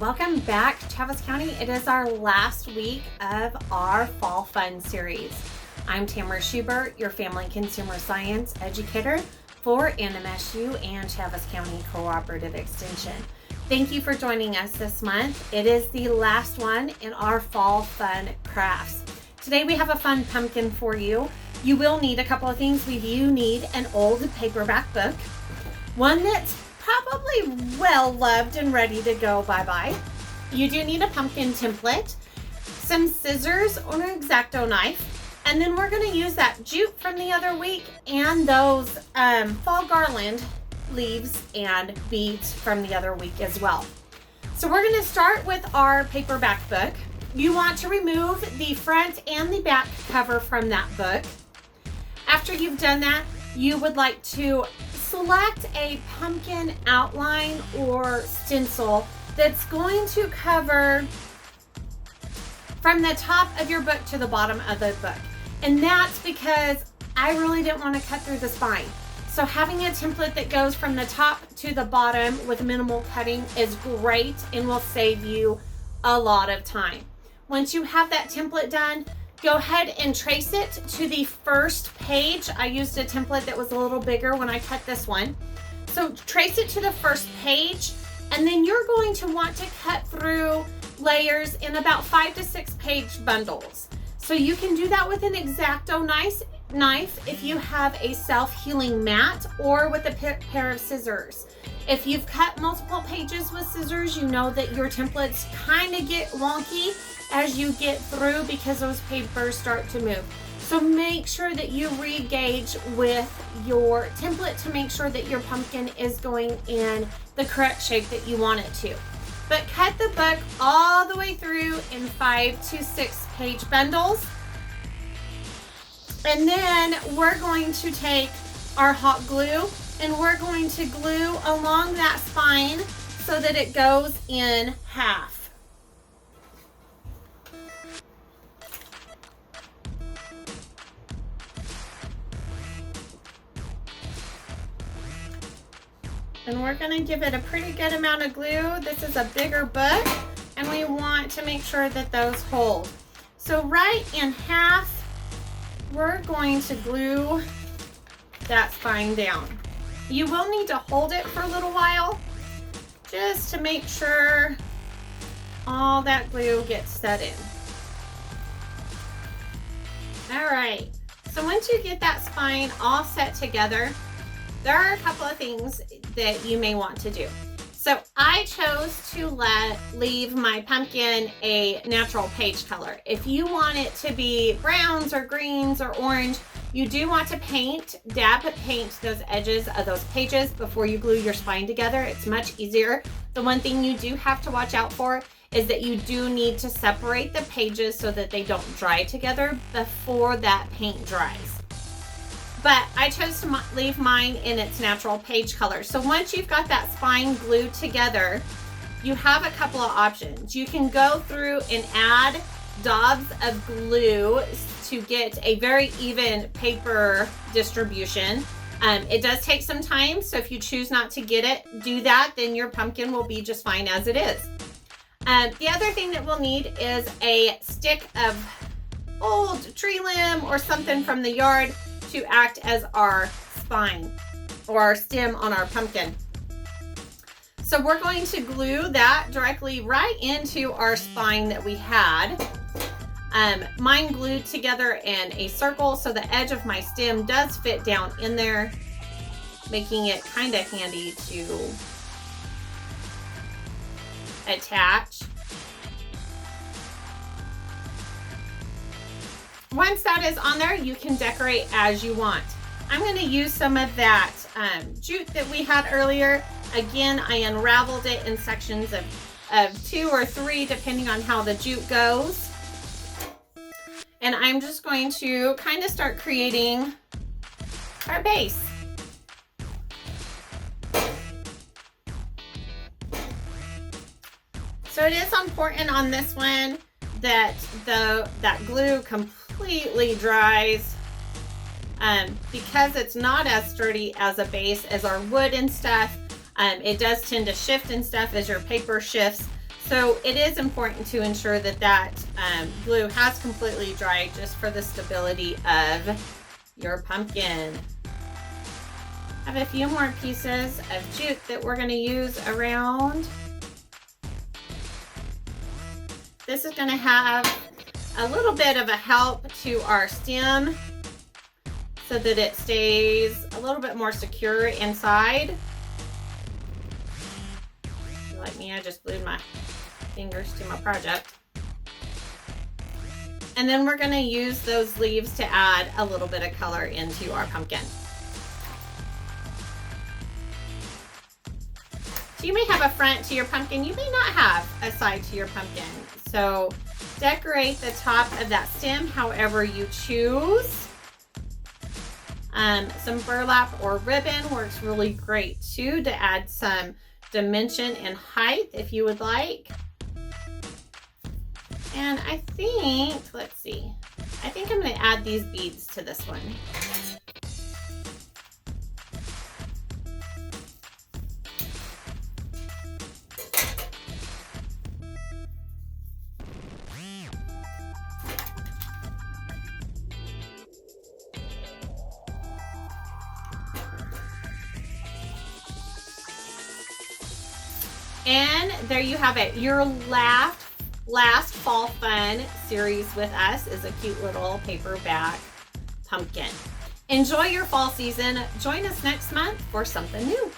Welcome back to Travis County. It is our last week of our Fall Fun series. I'm Tamara Schubert, your Family Consumer Science educator for NMSU and Travis County Cooperative Extension. Thank you for joining us this month. It is the last one in our Fall Fun crafts. Today we have a fun pumpkin for you. You will need a couple of things. You need an old paperback book, one that's probably well loved and ready to go bye-bye. You do need a pumpkin template, some scissors or an X-Acto knife, and then we're going to use that jute from the other week and those fall garland leaves and beads from the other week as well. So we're going to start with our paperback book. You want to remove the front and the back cover from that book. After you've done that, you would like to select a pumpkin outline or stencil that's going to cover from the top of your book to the bottom of the book. And that's because I really didn't want to cut through the spine. So having a template that goes from the top to the bottom with minimal cutting is great and will save you a lot of time. Once you have that template done, go ahead and trace it to the first page. I used a template that was a little bigger when I cut this one. So trace it to the first page, and then you're going to want to cut through layers in about 5 to 6 page bundles. So you can do that with an X-Acto knife if you have a self-healing mat, or with a pair of scissors. If you've cut multiple pages with scissors, you know that your templates kind of get wonky as you get through because those papers start to move. So make sure that you re-gauge with your template to make sure that your pumpkin is going in the correct shape that you want it to. But cut the book all the way through in 5 to 6 page bundles. And then we're going to take our hot glue and we're going to glue along that spine so that it goes in half. And we're going to give it a pretty good amount of glue. This is a bigger book, and we want to make sure that those hold. So right in half, we're going to glue that spine down. You will need to hold it for a little while just to make sure all that glue gets set in. All right, so once you get that spine all set together, there are a couple of things that you may want to do. So I chose to leave my pumpkin a natural page color. If you want it to be browns or greens or orange, you do want to paint those edges of those pages before you glue your spine together. It's much easier. The one thing you do have to watch out for is that you do need to separate the pages so that they don't dry together before that paint dries. But I chose to leave mine in its natural page color. So once you've got that spine glued together, you have a couple of options. You can go through and add daubs of glue to get a very even paper distribution. It does take some time, so if you choose not to do that, then your pumpkin will be just fine as it is. The other thing that we'll need is a stick of old tree limb or something from the yard to act as our spine or our stem on our pumpkin. So we're going to glue that directly right into our spine that we had. Mine glued together in a circle, so the edge of my stem does fit down in there, making it kind of handy to attach. Once that is on there, you can decorate as you want. I'm going to use some of that jute that we had earlier. Again, I unraveled it in sections of 2 or 3, depending on how the jute goes. And I'm just going to kind of start creating our base. So it is important on this one that that glue completely dries, because it's not as sturdy as a base as our wood and stuff. It does tend to shift and stuff as your paper shifts. So it is important to ensure that that glue has completely dried, just for the stability of your pumpkin. I have a few more pieces of jute that we're going to use around. This is going to have a little bit of a help to our stem so that it stays a little bit more secure inside. Like me, I just glued my fingers to my project. And then we're going to use those leaves to add a little bit of color into our pumpkin. So you may have a front to your pumpkin, you may not have a side to your pumpkin. So decorate the top of that stem however you choose. Some burlap or ribbon works really great too, to add some dimension and height if you would like. And I think, let's see, I think I'm going to add these beads to this one. And there you have it. Your last Fall Fun series with us is a cute little paperback pumpkin. Enjoy your fall season. Join us next month for something new.